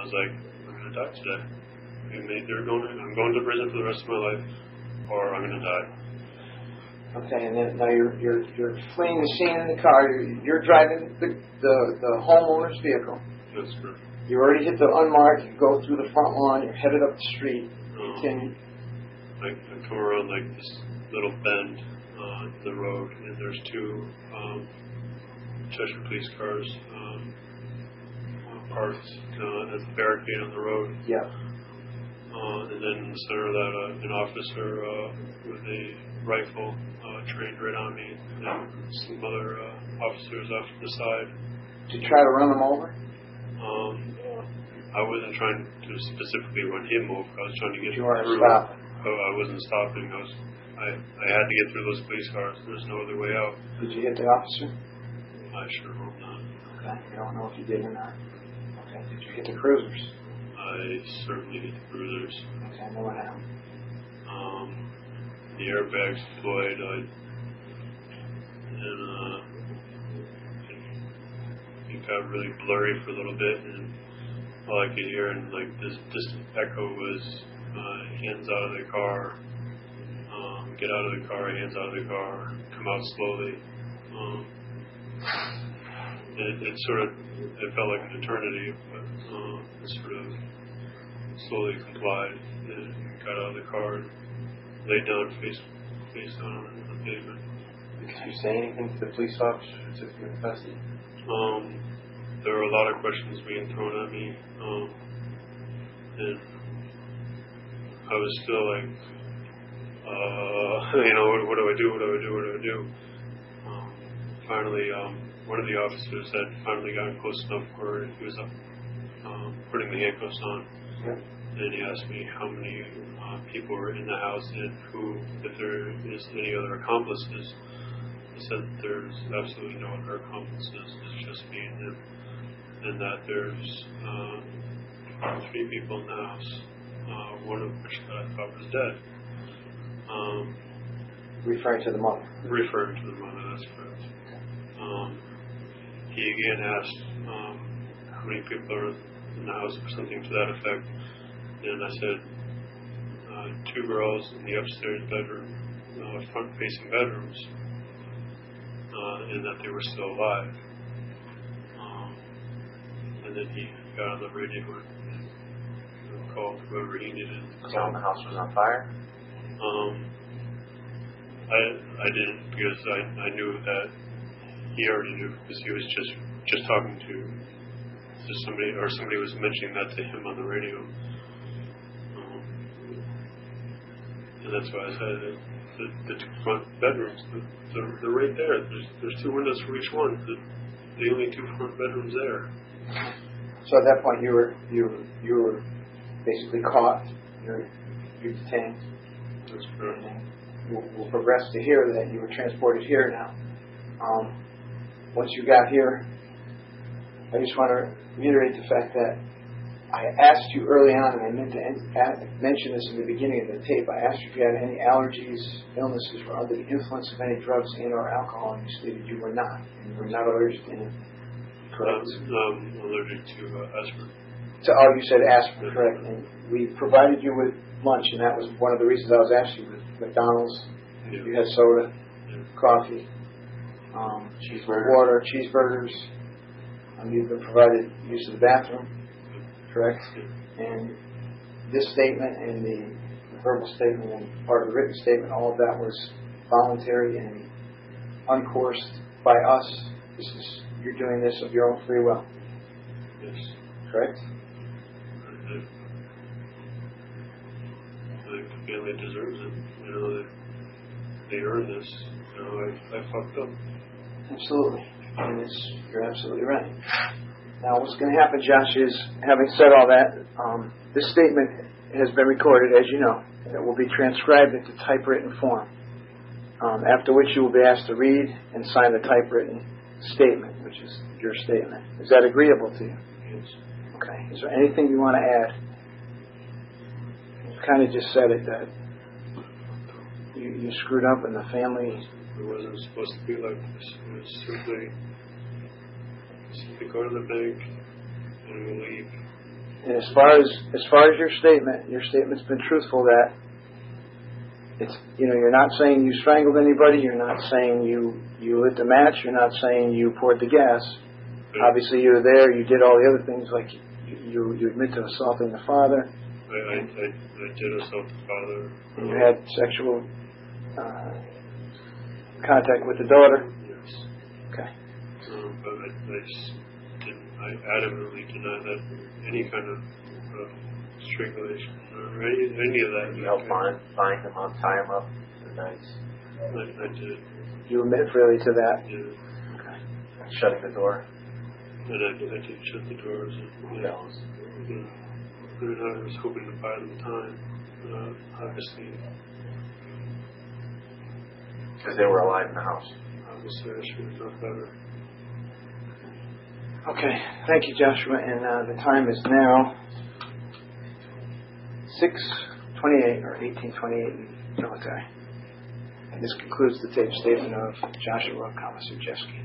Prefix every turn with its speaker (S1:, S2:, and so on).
S1: was like, I'm going to die today. I'm going to prison for the rest of my life, or I'm going to die.
S2: Okay, and then now you're fleeing the scene in the car. You're driving the homeowner's vehicle.
S1: That's correct.
S2: You already hit the unmarked. You go through the front lawn. You're headed up the street. Continue.
S1: I come around like this little bend in the road, and there's two Cheshire police cars parked at the barricade on the road.
S2: Yeah.
S1: And then in the center of that, an officer with a rifle trained right on me, and some other officers off to the side.
S2: Did you try to run them over?
S1: I wasn't trying to specifically run him over. I was trying to get
S2: through.
S1: Stop. I wasn't stopping. I had to get through those police cars. There's no other way out.
S2: Did you hit the officer?
S1: I sure hope not.
S2: Okay. You don't know if you did or not. Okay. Did you hit the cruisers?
S1: I certainly hit the cruisers.
S2: Okay. I know what happened.
S1: The airbags deployed, and it got really blurry for a little bit, and all I could hear and like this distant echo was hands out of the car, get out of the car, hands out of the car, come out slowly. It felt like an eternity, but it sort of slowly complied and got out of the car and laid down face down on the pavement.
S3: Did you say anything to the police officer who took you into custody?
S1: There were a lot of questions being thrown at me, and I was still like, what do I do? Finally, one of the officers had finally gotten close enough where he was putting the handcuffs on, and he asked me how many people were in the house and if there is any other accomplices. I said there's absolutely no other accomplices, it's just me and him, and that there's 3 people in the house, one of which I thought was dead.
S2: Referring to the mother?
S1: Referring to the mother, that's correct. He again asked how many people are in the house or something to that effect, and I said 2 girls in the upstairs bedroom, front-facing bedrooms, and that they were still alive. And then he got on the radio and called whoever he needed.
S3: So the house was on fire?
S1: I didn't, because I knew that he already knew, because he was just talking to somebody, or somebody was mentioning that to him on the radio. And that's why I said the 2 front bedrooms, they're right there. There's 2 windows for each one. The only 2 front bedrooms there.
S2: So at that point, you were basically caught. You're detained.
S1: That's correct.
S2: We'll progress to here that you were transported here now. Once you got here, I just want to reiterate the fact that I asked you early on, and I meant to mention this in the beginning of the tape. I asked you if you had any allergies, illnesses, or under the influence of any drugs and or alcohol, and you stated you were not. And you were not allergic to anything. Correct?
S1: I'm allergic to aspirin.
S2: You said aspirin, correct. And we provided you with lunch, and that was one of the reasons I was asking you with McDonald's.
S1: Yeah.
S2: You had soda, coffee, water, cheeseburgers. You've been provided use of the bathroom. Correct? And this statement and the verbal statement and part of the written statement, all of that was voluntary and uncoerced by us. You're doing this of your own free will.
S1: Yes.
S2: Correct?
S1: I think the family deserves it. They earned this. I fucked up.
S2: Absolutely. And you're absolutely right. Now, what's going to happen, Josh, is, having said all that, this statement has been recorded, as you know. It will be transcribed into typewritten form, after which you will be asked to read and sign the typewritten statement, which is your statement. Is that agreeable to you?
S1: Yes.
S2: Okay. Is there anything you want to add? You kind of just said it, that you screwed up and the family...
S1: It wasn't supposed to be like this. It was simply go to the bank and leave.
S2: And as far as your statement's been truthful. That it's, you're not saying you strangled anybody. You're not saying you lit the match. You're not saying you poured the gas. Obviously, you were there. You did all the other things, like you admit to assaulting the father.
S1: I did assault the father.
S2: And you had sexual contact with the daughter.
S1: Yes.
S2: Okay.
S1: But I just didn't. I adamantly deny that any kind of strangulation or any of that.
S3: You helped bind him up, tie him up. Nice.
S1: I did.
S2: You admit freely to that.
S1: Yeah.
S2: Okay.
S3: Shutting the door.
S1: And I did shut the doors. And, I was hoping to buy them time. Obviously.
S3: Because they were alive in the house.
S1: Obviously, I should have known better.
S2: Okay. Thank you, Joshua. And the time is now 6:28 or 18:28 in military. And this concludes the tape statement of Joshua Komisarjevsky.